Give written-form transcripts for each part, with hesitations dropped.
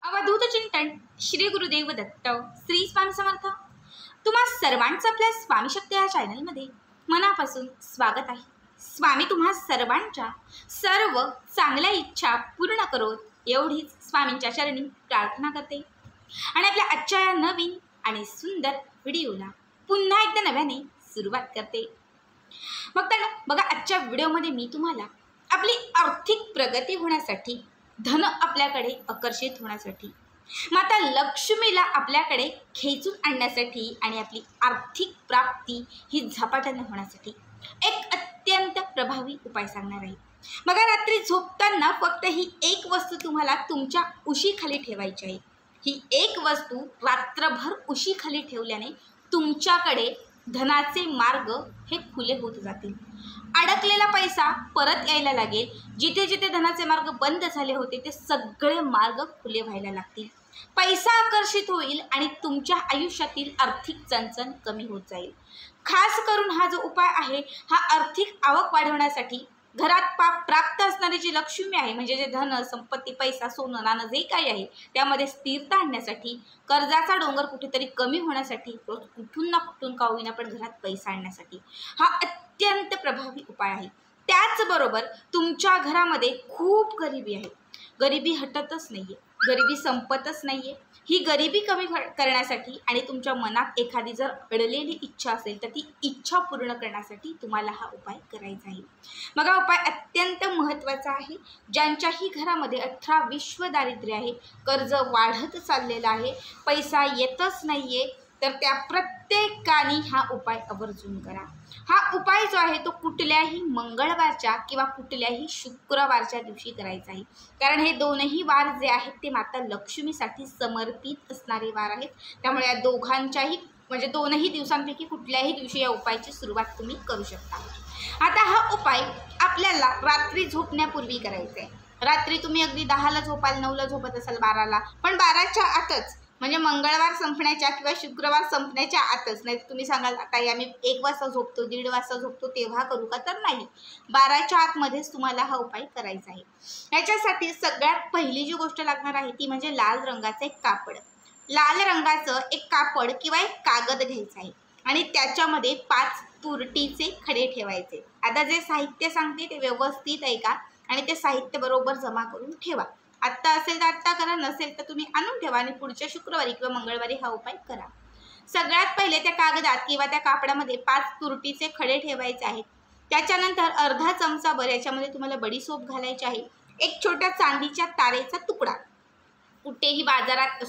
अवधूत चिंतन श्री गुरुदेव दत्त श्री स्वामी समर्थ। तुम्हा सर्वांचं आपल्या स्वामी शक्ती या चॅनलमध्ये मनापासून स्वागत आहे। स्वामी तुम्हा सर्वांच्या सर्व चांगल्या इच्छा पूर्ण करोत एवढीच स्वामींच्या चरणी प्रार्थना करते आणि आपल्या आजच्या या नवीन आणि सुंदर व्हिडिओला पुन्हा एकदा नव्याने सुरुवात करते। बघा आजच्या व्हिडिओमध्ये मी तुम्हाला आपली आर्थिक प्रगती होण्यासाठी, धन आपल्याकडे आकर्षित होण्यासाठी, माता लक्ष्मीला आपल्याकडे खेचून आणण्यासाठी आणि आपली आर्थिक प्राप्ती ही झपाट्याने होण्यासाठी एक अत्यंत प्रभावी उपाय सांगणार आहे। बघा रात्री झोपताना फक्त ही एक वस्तू तुम्हाला तुमच्या उशीखाली ठेवायची आहे। ही एक वस्तू रात्रभर उशीखाली ठेवल्याने तुमच्याकडे धनाचे मार्ग हे खुले होत जातील। अडकलेला पैसा परत यायला लागेल। जिथे जिथे धनाचे मार्ग बंद झाले होते ते सगळे मार्ग खुले व्हायला लागतील। पैसा आकर्षित होईल आणि तुमच्या आयुष्यातील आर्थिक चणचण कमी होत जाईल। खास करून हा जो उपाय आहे हा आर्थिक आवक वाढवण्यासाठी, घरात प्राप्त असणारी जी लक्ष्मी आहे म्हणजे जे धन, संपत्ती, पैसा, सोनं, नाणं जे काही आहे त्यामध्ये स्थिरता आणण्यासाठी, कर्जाचा डोंगर कुठेतरी कमी होण्यासाठी, रोज कुठून ना कुठून का होईना पण घरात पैसा आणण्यासाठी हा अत्यंत प्रभावी उपाय आहे। त्याचबरोबर तुमच्या घरामध्ये खूप गरिबी आहे, गरिबी हटतच नाहीये, गरिबी संपतच नाहीये। ही गरिबी कमी करण्यासाठी आणि तुमच्या मनात एखादी जर अडलेली इच्छा असेल तर ती इच्छा पूर्ण करण्यासाठी तुम्हाला हा उपाय करायचा आहे। बघा उपाय अत्यंत महत्त्वाचा आहे। ज्यांच्याही घरामध्ये 18 विश्व दारिद्र्य आहे, कर्ज वाढत चाललेलं आहे, पैसा येतच नाहीये, तर त्या प्रत्येकाने हा उपाय आवर्जून करा। हा उपाय जो आहे तो कुठल्याही मंगळवारच्या किंवा कुठल्याही शुक्रवारच्या दिवशी करायचा आहे, कारण हे दोनही वार जे आहेत ते माता लक्ष्मीसाठी समर्पित असणारे वार आहेत। त्यामुळे या दोघांच्याही म्हणजे दोनही दिवसांपैकी कुठल्याही दिवशी या उपायाची सुरुवात तुम्ही करू शकता। आता हा उपाय आपल्याला रात्री झोपण्यापूर्वी करायचा आहे। रात्री तुम्ही अगदी 10ला झोपाल, 9ला झोपत असाल, 12ला, पण 12च्या आतच, म्हणजे मंगळवार संपण्याच्या किंवा शुक्रवार संपण्याच्या आतच। नाही तुम्ही सांगाल आता आम्ही 1 वाजता झोपतो, 1:30 वाजता झोपतो, तेव्हा करू का? तर नाही, 12च्या आतमध्येच तुम्हाला हा उपाय करायचा आहे। याच्यासाठी सगळ्यात पहिली जी गोष्ट लागणार आहे ती म्हणजे लाल रंगाचं एक कापड। लाल रंगाचं एक कापड किंवा एक कागद घ्यायचा आहे आणि त्याच्यामध्ये 5 तुरटीचे खडे ठेवायचे। आता जे साहित्य सांगते ते व्यवस्थित ऐका आणि ते साहित्य बरोबर जमा करून ठेवा। आत्ता असेल तर आत्ता करा, नसेल तर तुम्ही आणून ठेवा आणि पुढच्या शुक्रवारी किंवा मंगळवारी हा उपाय करा। सगळ्यात पहिले त्या कागदात किंवा त्या कापडामध्ये 5 तुरटीचे खडे ठेवायचे आहेत। त्याच्यानंतर अर्धा चमचाभर याच्यामध्ये तुम्हाला बडीशोप घालायची आहे। एक छोट्या चांदीच्या तारेचा तुकडा, कुठेही बाजारात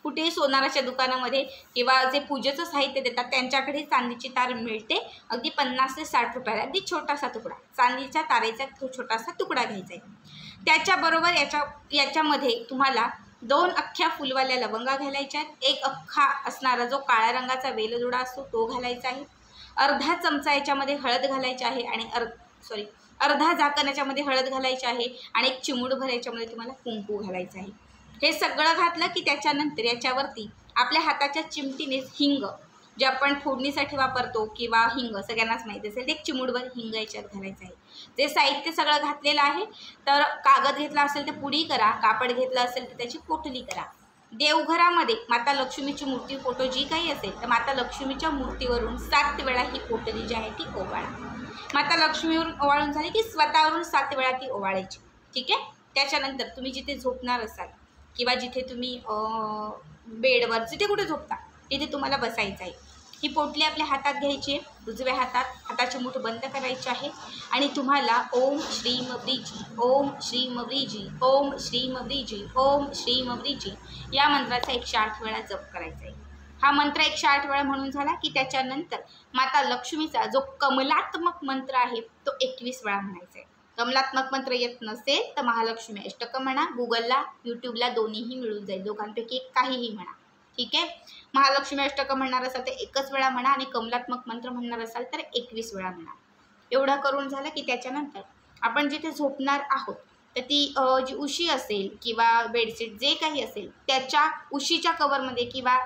कुठेही सोनाराच्या दुकानामध्ये किंवा जे पूजेचं साहित्य देतात त्यांच्याकडे चांदीची तार मिळते, अगदी 50 ते 60 रुपयाला, अगदी छोटासा तुकडा, चांदीच्या तारेचा छोटासा तुकडा घ्यायचा आहे। त्याच्याबरोबर याच्यामध्ये तुम्हाला 2 अख्ख्या फुलवाल्या लवंगा घालायच्या आहेत, 1 अख्खा असणारा जो काळ्या रंगाचा वेलदोडा असतो तो घालायचा आहे, अर्धा चमचा याच्यामध्ये हळद घालायची आहे आणि अर्धा झाकण याच्यामध्ये हळद घालायची आहे आणि 1 चिमूटभर याच्यामध्ये तुम्हाला कुंकू घालायचं आहे। हे सगळं घातलं की त्याच्यानंतर याच्यावरती आपल्या हाताच्या चिमटीनेच हिंग, जे आपण फोडणीसाठी वापरतो, किंवा हिंग सगळ्यांनाच माहिती असेल, 1 चिमूटभर हिंग याच्यात घालायचं आहे। जे साहित्य सगळं घातलेलं आहे, तर कागद घेतला असेल तर पुडी करा, कापड घेतलं असेल तर त्याची पोटली करा। देवघरामध्ये माता लक्ष्मीची मूर्ती, फोटो जी काही असेल तर माता लक्ष्मीच्या मूर्तीवरून 7 वेळा ही पोटली जी आहे ती ओवाळा। माता लक्ष्मीवरून ओवाळून झाली की स्वतःवरून 7 वेळा ती ओवाळायची, ठीक आहे। त्याच्यानंतर तुम्ही जिथे झोपणार असाल किंवा जिथे तुम्ही बेडवर जिथे कुठे झोपता तिथे तुम्हाला बसायचं आहे। ही पोटली आपल्या हातात घ्यायची आहे, उजव्या हातात, हाताची मूठ बंद करायची आहे आणि तुम्हाला ओम श्रीम व्रीजी, ओम श्रीम व्रीजी, ओम श्रीम व्रीजी, ओम श्रीम व्रीजी या मंत्राचा 108 वेळा जप करायचा आहे। हा मंत्र 108 वेळा म्हणून झाला की त्याच्यानंतर माता लक्ष्मीचा जो कमलात्मक मंत्र आहे तो 21 वेळा म्हणायचा आहे। कमलात्मक मंत्र येत नसेल तर महालक्ष्मी अष्टकं म्हणा, गुगलला, यूट्यूबला दोन्हीही मिळून जाईल, दोघांपैकी काहीही म्हणा, ठीक आहे। महालक्ष्मी अष्टकं म्हणणार असाल तर 1च वेळा म्हणा आणि कमलात्मक मंत्र म्हणणार असाल तर 21 वेळा म्हणा। एवढं करून झालं की त्याच्यानंतर आपण जिथे झोपणार आहोत तर ती जी उशी असेल किंवा बेडशीट जे काही असेल त्याच्या उशीच्या कवरमध्ये किंवा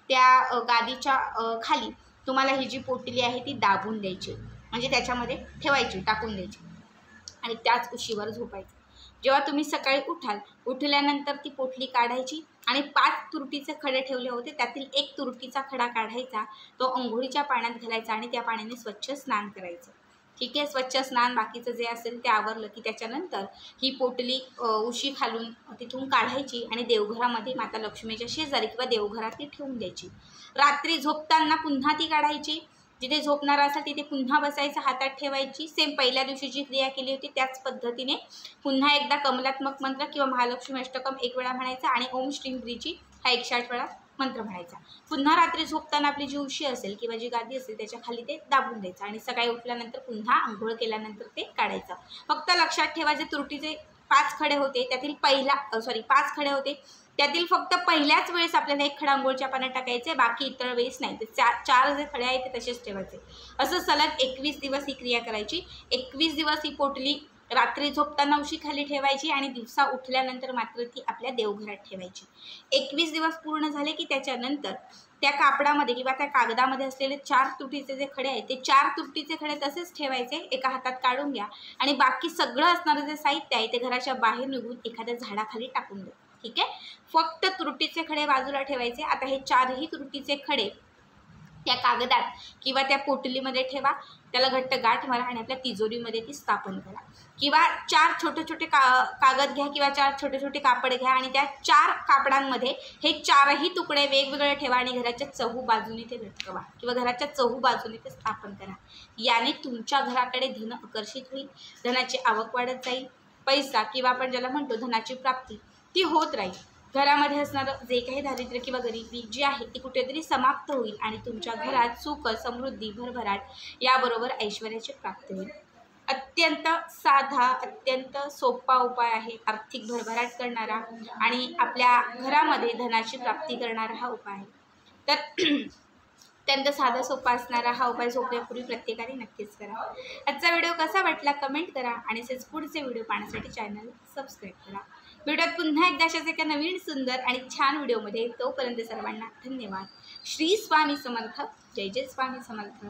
त्या गादीच्या खाली तुम्हाला ही जी पोटली आहे ती दाबून द्यायची, म्हणजे त्याच्यामध्ये ठेवायची, टाकून द्यायची आणि त्याच उशीवर झोपायचं। जेव्हा तुम्ही सकाळी उठल्यानंतर ती पोटली काढायची आणि 5 तुरटीचे खडे ठेवले होते त्यातील एक तुरटीचा खडा काढायचा, तो अंघोळीच्या पाण्यात घालायचा आणि त्या पाण्याने स्वच्छ स्नान करायचं. ठीक आहे, स्वच्छ स्नान बाकीचं जे असेल ते आवरलं की त्याच्यानंतर ही पोटली उशी खालून तिथून काढायची आणि देवघरामध्ये माता लक्ष्मीच्या शेजारी किंवा देवघरात ती ठेवून द्यायची. रात्री झोपताना पुन्हा ती काढायची, जिथे झोपणार असेल तिथे पुन्हा बसायचं, हातात ठेवायची. सेम पहिल्या दिवशी जी क्रिया केली होती त्याच पद्धतीने पुन्हा एकदा कमलात्मक मंत्र किंवा महालक्ष्मी अष्टकम 1 वेळा म्हणायचा आणि ओम श्रीम ह्रीची हा 108 वेळा मंत्र म्हणायचा. पुन्हा रात्री झोपताना आपली जी उशी असेल किंवा जी गादी असेल त्याच्या खाली ते दाबून द्यायचं आणि सकाळी उठल्यानंतर पुन्हा अंघोळ केल्यानंतर ते काढायचं. फक्त लक्षात ठेवा, जे तुरटीचे 5 खडे होते त्यातील 5 खडे होते त्यातील फक्त पहिल्याच वेळेस आपल्याला 1 खडा अंघोळच्या पाण्यात टाकायचे, बाकी इतर वेळेस नाही. ते 4 जे खडे आहेत ते तसेच ठेवायचे. असं सलग 21 दिवस ही क्रिया करायची. 21 दिवस ही पोटली रात्री झोपताना उशी खाली ठेवायची आणि दिवसा उठल्यानंतर मात्र ती आपल्या देवघरात ठेवायची. 21 दिवस पूर्ण झाले की त्याच्यानंतर त्या कापडामध्ये किंवा त्या कागदामध्ये असलेले 4 तुरटीचे जे खडे आहेत ते 4 तुरटीचे खडे तसेच ठेवायचे, एका हातात काढून घ्या आणि बाकी सगळं असणारं जे साहित्य आहे ते घराच्या बाहेर निघून एखाद्या झाडाखाली टाकून द्या. ठीक आहे, फक्त तुरटीचे खडे बाजूला ठेवायचे. आता हे 4ही तुरटीचे खडे त्या कागदात किंवा त्या पोटलीमध्ये ठेवा, त्याला घट्ट गाठ मारा आणि आपल्या तिजोरीमध्ये ती स्थापन करा. किंवा 4 छोटे छोटे कागद घ्या किंवा 4 छोटे छोटे कापड घ्या आणि त्या 4 कापडांमध्ये हे 4ही तुकडे वेगवेगळे ठेवा आणि घराच्या चहू बाजूने ते लटकवा किंवा घराच्या चहू बाजूने ते स्थापन करा. याने तुमच्या घराकडे धन आकर्षित होईल, धनाची आवक वाढत जाईल, पैसा किंवा आपण ज्याला म्हणतो धनाची प्राप्ती ती होत राहील. घरामध्ये असणारं जे काही दारिद्र्य किंवा गरिबी जी आहे ती कुठेतरी समाप्त होईल आणि तुमच्या घरात सुख, समृद्धी, भरभराट याबरोबर ऐश्वर्याची प्राप्ती होईल. अत्यंत साधा, अत्यंत सोपा उपाय आहे, आर्थिक भरभराट करणारा आणि आपल्या घरामध्ये धनाची प्राप्ती करणारा हा उपाय आहे. तर अत्यंत साधा सोपा असणारा हा उपाय झोपण्यापूर्वी प्रत्येकाने नक्कीच करा. आजचा व्हिडिओ कसा वाटला कमेंट करा आणि असेच पुढचे व्हिडिओ पाहण्यासाठी चॅनल सबस्क्राईब करा. व्हिडिओत पुन्हा एकदा अशाच एका नवीन सुंदर आणि छान व्हिडिओमध्ये. तोपर्यंत सर्वांना धन्यवाद. श्री स्वामी समर्थ. जय जय स्वामी समर्थ.